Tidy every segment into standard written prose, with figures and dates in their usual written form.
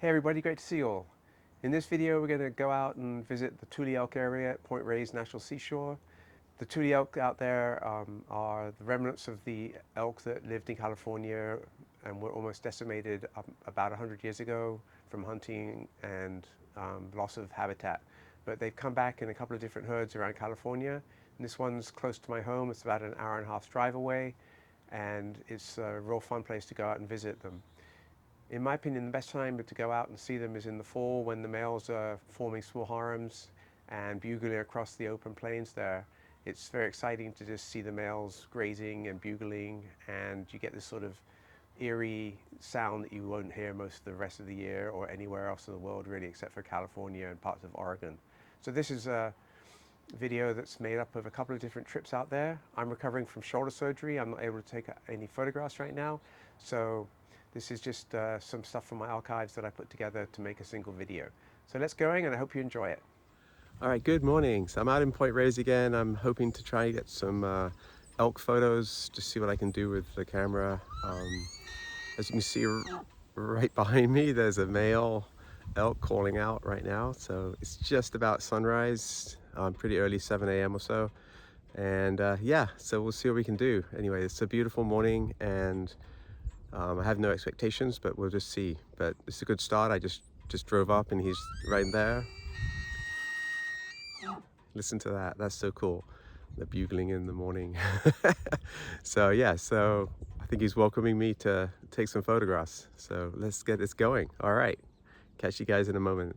Hey everybody, great to see you all. In this video we're going to go out and visit the Tule Elk area at Point Reyes National Seashore. The Tule Elk out there are the remnants of the elk that lived in California and were almost decimated about 100 years ago from hunting and loss of habitat. But they've come back in a couple of different herds around California. And this one's close to my home. It's about an hour and a half drive away, and it's a real fun place to go out and visit them. In my opinion, the best time to go out and see them is in the fall when the males are forming small harems and bugling across the open plains there. It's very exciting to just see the males grazing and bugling, and you get this sort of eerie sound that you won't hear most of the rest of the year or anywhere else in the world really, except for California and parts of Oregon. So this is a video that's made up of a couple of different trips out there. I'm recovering from shoulder surgery. I'm not able to take any photographs right now, so this is just some stuff from my archives that I put together to make a single video. So let's go, and I hope you enjoy it. All right, good morning. So I'm out in Point Reyes again. I'm hoping to try and get some elk photos, just see what I can do with the camera. As you can see right behind me, there's a male elk calling out right now. So it's just about sunrise, pretty early, 7 a.m. or so. And yeah, so we'll see what we can do. Anyway, it's a beautiful morning, and I have no expectations, but we'll just see. But it's a good start. I just drove up and he's right there. Listen to that. That's so cool. The bugling in the morning. So yeah, so I think he's welcoming me to take some photographs. So let's get this going. All right. Catch you guys in a moment.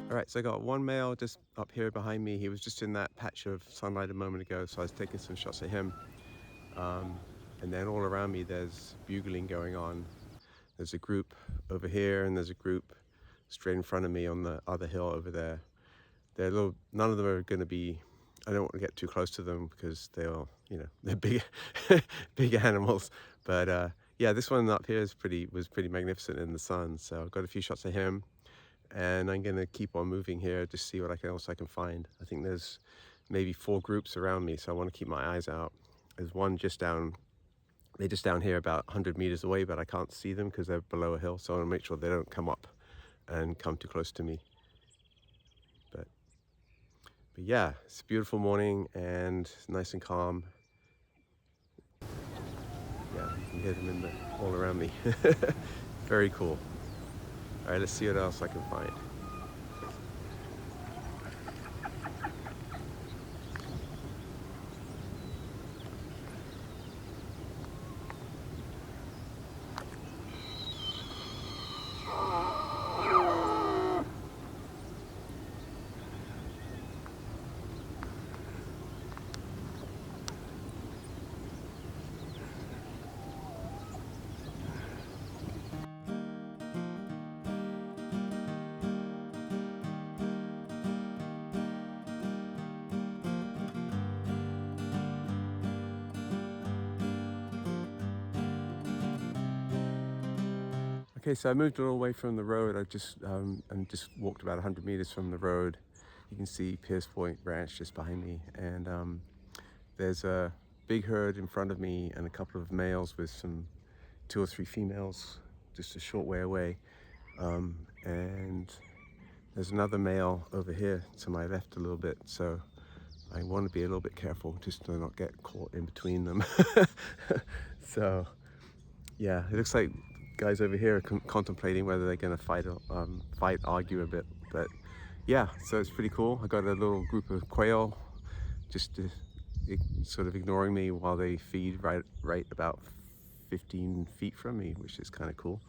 All right, so I got one male just up here behind me. He was just in that patch of sunlight a moment ago, so I was taking some shots of him. And then all around me there's bugling going on. There's a group over here, and there's a group straight in front of me on the other hill over there. They're none of them are going to be, I don't want to get too close to them because they're big big animals. But yeah, this one up here was pretty magnificent in the sun. So I've got a few shots of him, and I'm going to keep on moving here to see what else I can find. I think there's maybe 4 groups around me, so I want to keep my eyes out. There's one they're just down here about 100 meters away, but I can't see them because they're below a hill, so I want to make sure they don't come up and come too close to me. But yeah, it's a beautiful morning and nice and calm. Yeah, you can hear them all around me. Very cool. All right, let's see what else I can find. Okay, so I moved all away from the road. I just walked about 100 meters from the road. You can see Pierce Point Ranch just behind me, and there's a big herd in front of me and a couple of males with 2 or 3 females just a short way away. And there's another male over here to my left a little bit, so I want to be a little bit careful just to not get caught in between them. So yeah, it looks like guys over here are contemplating whether they're going to argue a bit. But yeah, so it's pretty cool. I got a little group of quail just sort of ignoring me while they feed right about 15 feet from me, which is kind of cool.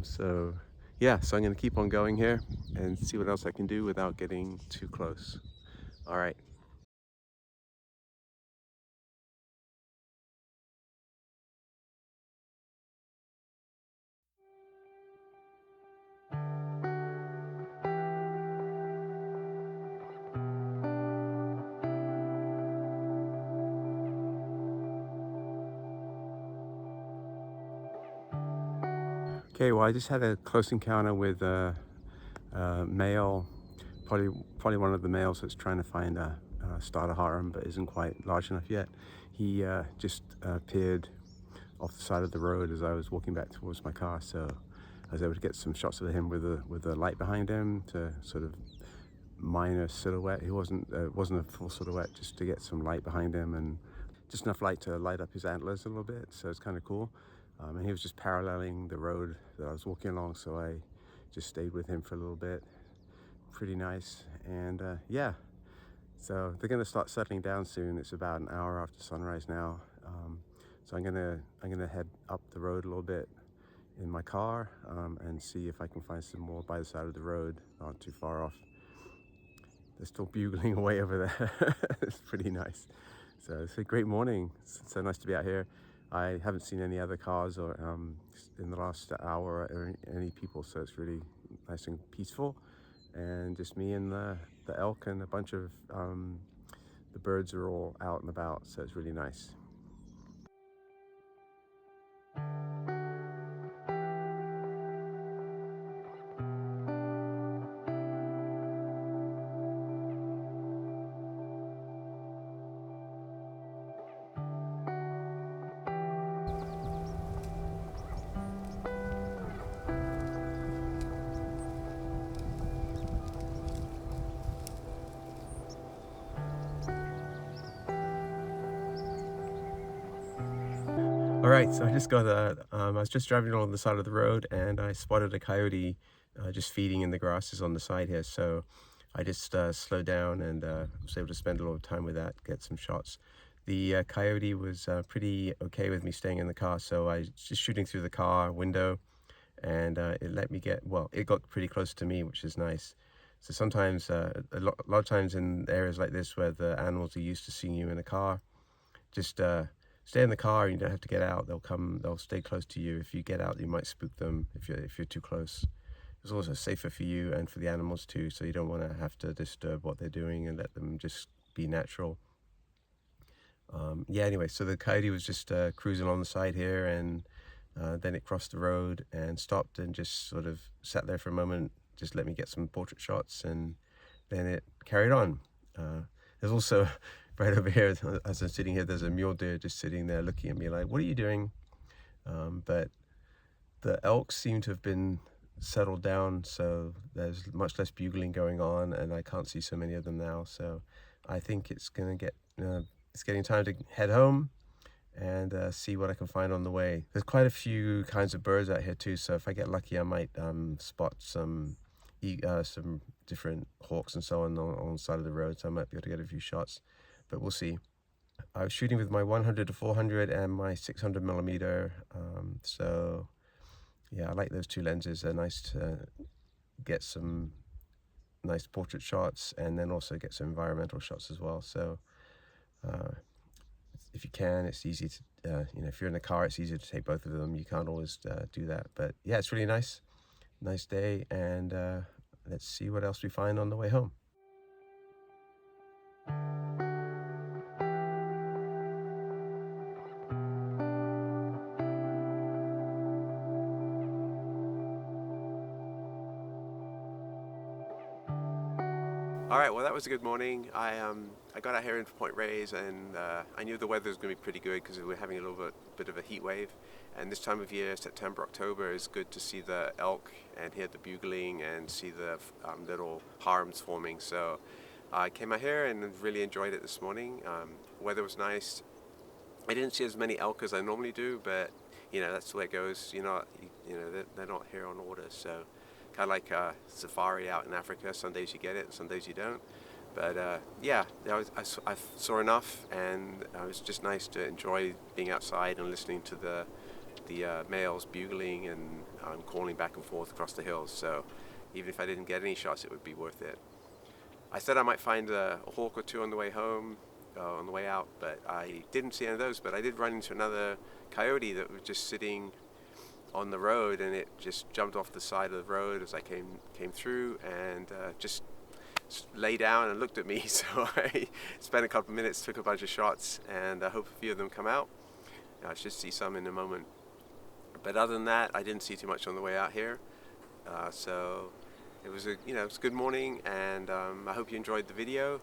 So yeah, so I'm going to keep on going here and see what else I can do without getting too close. All right. Okay, well, I just had a close encounter with a male, probably one of the males that's trying to find a starter harem but isn't quite large enough yet. He just appeared off the side of the road as I was walking back towards my car, so I was able to get some shots of him with a light behind him to sort of minor silhouette. He wasn't a full silhouette, just to get some light behind him and just enough light to light up his antlers a little bit, so it's kind of cool. And he was just paralleling the road that I was walking along, so I just stayed with him for a little bit. Pretty nice. And yeah, so they're going to start settling down soon. It's about an hour after sunrise now, so I'm gonna head up the road a little bit in my car and see if I can find some more by the side of the road, not too far off. They're still bugling away over there. It's pretty nice. So it's a great morning. It's so nice to be out here. I haven't seen any other cars or in the last hour or any people, so it's really nice and peaceful. And just me and the elk and a bunch of the birds are all out and about, so it's really nice. All right, so I just got I was just driving along the side of the road and I spotted a coyote just feeding in the grasses on the side here. So I just slowed down and was able to spend a little time with that, get some shots. The coyote was pretty okay with me staying in the car, so I was just shooting through the car window and it let me it got pretty close to me, which is nice. So sometimes, a lot of times in areas like this where the animals are used to seeing you in a car, just stay in the car and you don't have to get out. They'll stay close to you. If you get out, you might spook them if you're too close. It's also safer for you and for the animals too, so you don't want to have to disturb what they're doing and let them just be natural. Yeah, anyway, so the coyote was just cruising on the side here, and then it crossed the road and stopped and just sort of sat there for a moment, just let me get some portrait shots, and then it carried on. There's also, right over here, as I'm sitting here, there's a mule deer just sitting there looking at me like, what are you doing? But the elk seem to have been settled down, so there's much less bugling going on, and I can't see so many of them now. So I think it's getting time to head home and see what I can find on the way. There's quite a few kinds of birds out here too, so if I get lucky, I might spot some different hawks and so on the side of the road, so I might be able to get a few shots, but we'll see. I was shooting with my 100 to 400 and my 600 millimeter, so yeah, I like those two lenses. They're nice to get some nice portrait shots and then also get some environmental shots as well. So if you can, it's easy to, if you're in the car, it's easier to take both of them. You can't always do that, but yeah, it's really nice day, and let's see what else we find on the way home. All right, well, that was a good morning. I got out here into Point Reyes, and I knew the weather was going to be pretty good because we're having a little bit of a heat wave. And this time of year, September, October, is good to see the elk and hear the bugling and see the little harems forming. So I came out here and really enjoyed it this morning. Weather was nice. I didn't see as many elk as I normally do, but that's the way it goes. They're not here on order, so. Kind of like a safari out in Africa. Some days you get it, and some days you don't. But yeah, I saw enough, and it was just nice to enjoy being outside and listening to the males bugling and calling back and forth across the hills. So even if I didn't get any shots, it would be worth it. I said I might find a hawk or two on the way home, on the way out, but I didn't see any of those. But I did run into another coyote that was just sitting on the road, and it just jumped off the side of the road as I came through, and just lay down and looked at me. So I spent a couple of minutes, took a bunch of shots, and I hope a few of them come out. I should see some in a moment. But other than that, I didn't see too much on the way out here. So it was it's a good morning, and I hope you enjoyed the video.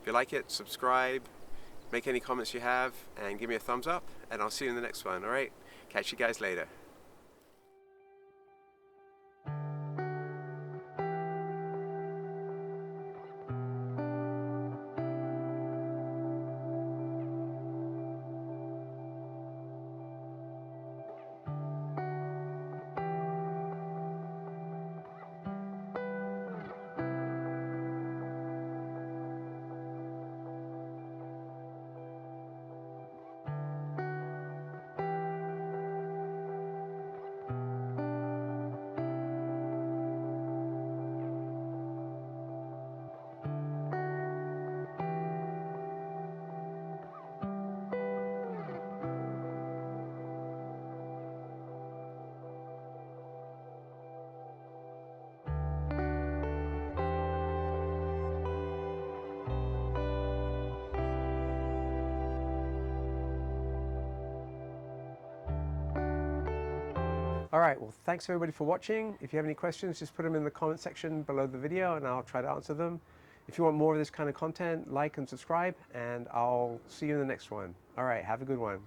If you like it, subscribe, make any comments you have, and give me a thumbs up, and I'll see you in the next one. All right, catch you guys later. All right, well, thanks everybody for watching. If you have any questions, just put them in the comment section below the video and I'll try to answer them. If you want more of this kind of content, like and subscribe, and I'll see you in the next one. All right, have a good one.